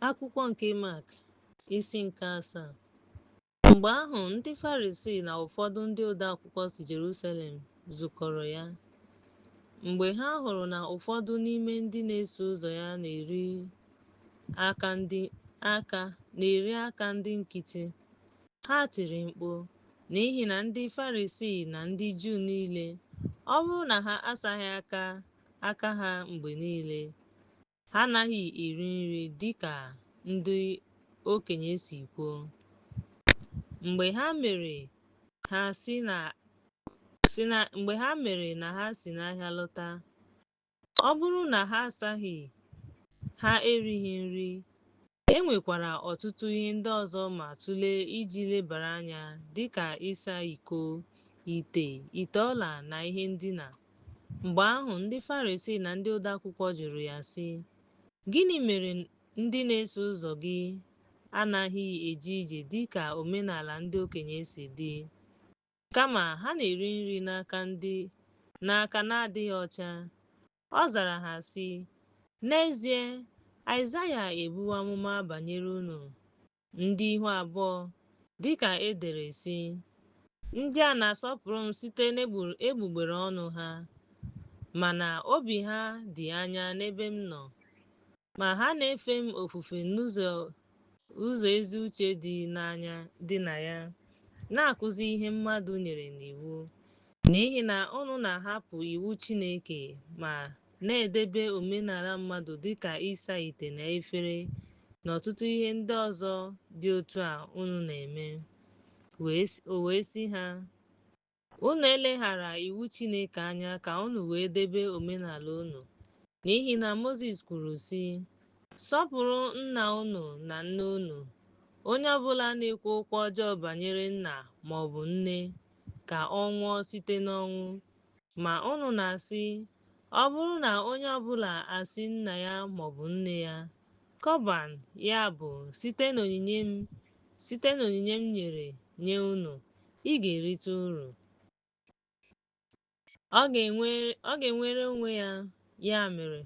Akwụkwọ nke Mak, isi nke 7. Mgbe ahụ ndị Farisii na ụfọdụ ndị odeakwụkwọ si Jerusalem zukọrọ ya. Mgbe ha hụrụ na ụfọdụ n'ime ndị na-eso ụzọ ya na-eri aka ndị nkịtị, ha tiri mkpu n'ihi na ndị Farisii na ndị Juu niile, ọ bụrụ na ha asaghị aka ha mgbe niile, ha anaghị eri nri dịka ndị okenye si kwuo. Mgbe ha mere na ha si n'ahịa lọta, ọ bụrụ na ha asaghị, ha erighị nri. E nwekwara ọtụtụ ihe ndị ọzọ ma tụlee iji lebara anya, dịka ịsa iko, ite ọla na ihe ndina. Mgbe ahụ ndị Farisii na ndị odeakwụkwọ jụrụ ya sị, "Gịnị mere ndị na-eso ụzọ gị anaghị eje ije dịka omenala ndị okenye si dị, kama ha na-eri nri n'aka na-adịghị ọcha?" Ọ zara ha sị, "N'ezie, Aịzaya ebuwo amụma banyere unu ndị ihu abụọ, dịka e dere sị, ndị a na-asọpụrụ m site n'egbugbere ọnụ ha, mana obi ha dị anya n'ebe m nọ. Ma ha na-efe m ofufe n'ụzọ ezi uche dị na ya, na-akụzi ihe mmadụ nyere n'iwu. N'ihi na unu na-ahapụ iwu Chineke ma na-edebe omenala mmadụ dịka ịsa ite na efere na ọtụtụ ihe ndị ọzọ dị otu a unu na-eme." O wee sị ha, "Unu eleghara iwu Chineke anya ka unu wee debe omenala unu. N'ihi na Mozis kwuru sị, sọpụrụ nna unu na nne unu. Onye ọbụla na-ekwu okwu ọjọọ banyere nna maọbụ nne ka ọ nwụọ site n'ọnwụ. Ma unu na-asị, ọ bụrụ na onye ọbụla asị nna ya maọbụ nne ya, Kọban, ya bụ site n'onyinye m nyere nye unu, ị ga-erite uru. Ọ ga-enwere onwe ya. Ya mere,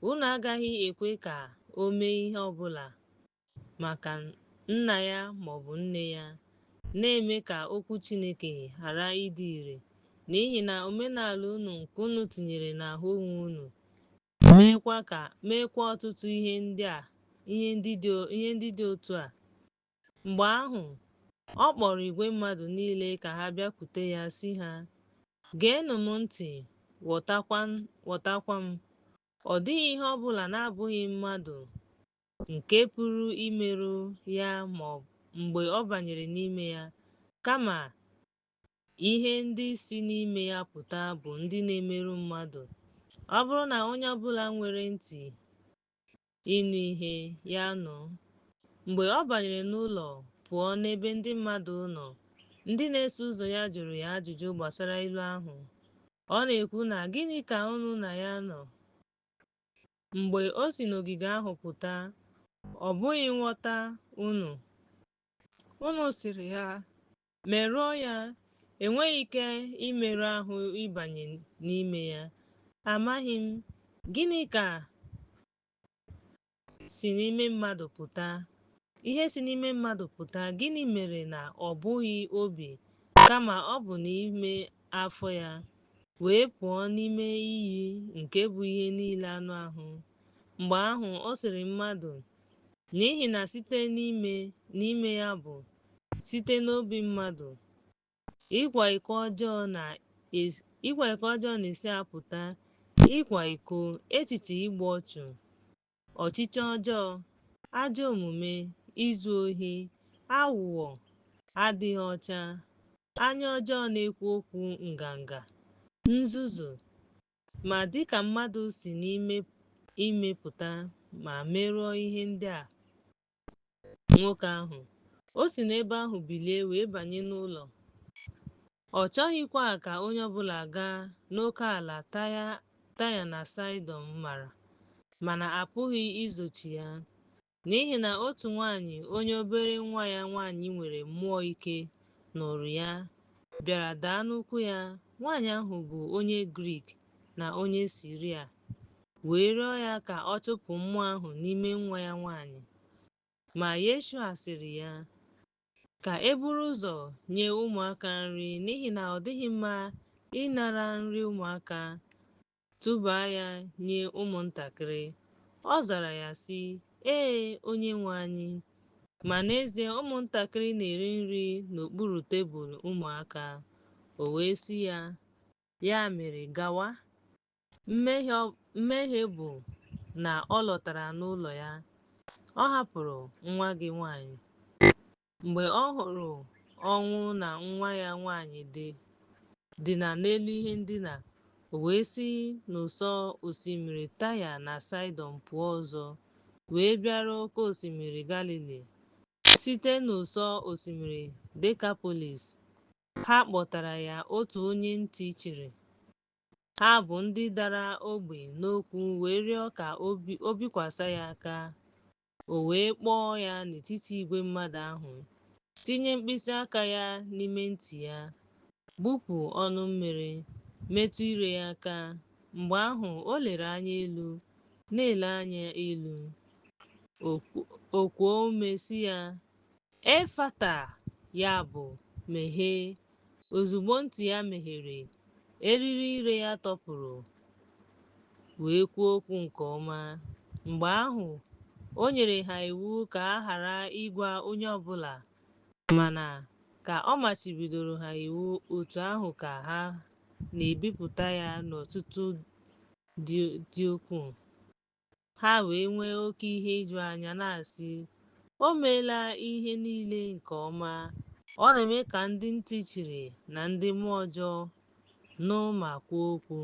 unu agaghị ekwe ka o mee ihe ọbụla maka nna ya maọbụ nne ya, na-eme ka okwu Chineke ghara ịdị ire, n'ihi na omenala unu nke unu tinyere n'ahụ onwe unu meekwa ọtụtụ ihe ndị dị otu a." Mgbe ahụ, ọ kpọrọ igwe mmadụ niile ka ha bịakwute ya sị ha, "Geenụ m ntị, ghọtakwa m. Ọ dịghị ihe ọbụla na-abụghị mmadụ nke pụrụ imerụ ya mgbe ọ banyere n'ime ya, kama ihe ndị si n'ime ya pụta bụ ndị na-emerụ mmadụ. Ọ bụrụ na onye ọbụla nwere ntị ịnụ ihe, ya nụ." Mgbe ọ banyere n'ụlọ pụọ n'ebe ndị mmadụ nọ, ndị na-eso ụzọ ya jụrụ ya ajụjụ gbasara ilu ahụ. Ọ na-ekwu na, "Gịnị ka unu na ya nọ?" Mgbe o si n'ogige ahụ pụta, "Ọ bụghị nghọta unu? Unu sịrị ya, merụọ ya, enweghị ike imerụ ahụ ịbanye n'ime ya. Amaghị m, gịnị ka si n'ime mmadụ pụta? Ihe si n'ime mmadụ pụta, gịnị mere na ọ bụghị obi, kama ọ bụ n'ime afọ ya, wee pụọ n'ime iyi nke bụ ihe niile anụ ahụ?" Mgbe ahụ ọ sịrị mmadụ, "N'ihi na site n'ime ya bụ site n'obi mmadụ, ịkwa iko ọjọọ na-esi apụta, ịkwa iko, echiche igbu ọchụ, ọchịchọ ọjọọ, ajọ omume, izu ohi, aghụghọ, adịghị ọcha, anya ọjọọ na-ekwu okwu nganga, nzuzu. Ma dịka mmadụ si n'ime pụta ma merụọ ihe ndị a." Nwoke ahụ, o si n'ebe ahụ bilie wee banye n'ụlọ. Ọ chọghịkwa ka onye ọbụla gaa n'oke ala Taya na Saịdọn mara, mana apụghị izochi ya, n'ihi na otu nwanyị onye obere nwa ya nwanyị nwere mmụọ ike nụrụ ya, bịara daa n'ụkwụ ya. Nwanyị ahụ bụ onye Grik na onye Siria, wee rịọ ya ka ọ chụpụ mmụọ ahụ n'ime nwa ya nwanyị. Ma Yeshua sịrị ya, ka e buru ụzọ nye ụmụaka nri, n'ihi na ọ dịghị mma ịnara nri ụmụaka tụba ya nye ụmụntakịrị. Ọ zara ya sị, ee, Onyenwe anyị, ma n'ezie ụmụntakịrị na-eri nri n'okpuru tebụl ụmụaka. O wee sị ya, ya mere gawa. Mmehie bụ na ọ lọtara n'ụlọ ya. Ọ hapụrụ nwa gị nwanyị. Mgbe ọ hụrụ ọnwụ na nwa ya nwanyị dina n'elu ihe ndina, o wee si n'ụsọ osimiri Taya na Saịdọn pụọ ọzọ, wee bịaruo oke osimiri Galili. Site n'ụsọ osimiri Dekapolis, ha kpọtara ya otu onye ntị chiri. Ha bụ ndị dara ogbi n'okwu wee rịọ ka o bikwasị ya aka. O wee kpọọ ya n'etiti igwe mmadụ ahụ, tinye mkpịsị aka ya n'ime ntị ya, gbupụ ọnụ mmiri, metụ ire ya aka. Mgbe ahụ o lere anya elu, na-ele anya elu, o kwuo ume sị ya, Efata, ya bụ meghee. Ozugbo ntị ya meghere, eriri ire ya tọpụrụ, wee kwuo okwu nke ọma. Mgbe ahụ o nyere ha iwu ka a ghara ịgwa onye ọbụla, mana ka ọ machibidoro ha iwu, otu ahụ ka ha na-ebipụta ya n'ọtụtụ dị ukwuu. Ha wee nwee oke ihe iju anya, na-asị, o meela ihe niile nke ọma. Ọ na-eme ka ndị ntị chiri na ndị mmụọ ọjọọ nụ ma kwuo okwu.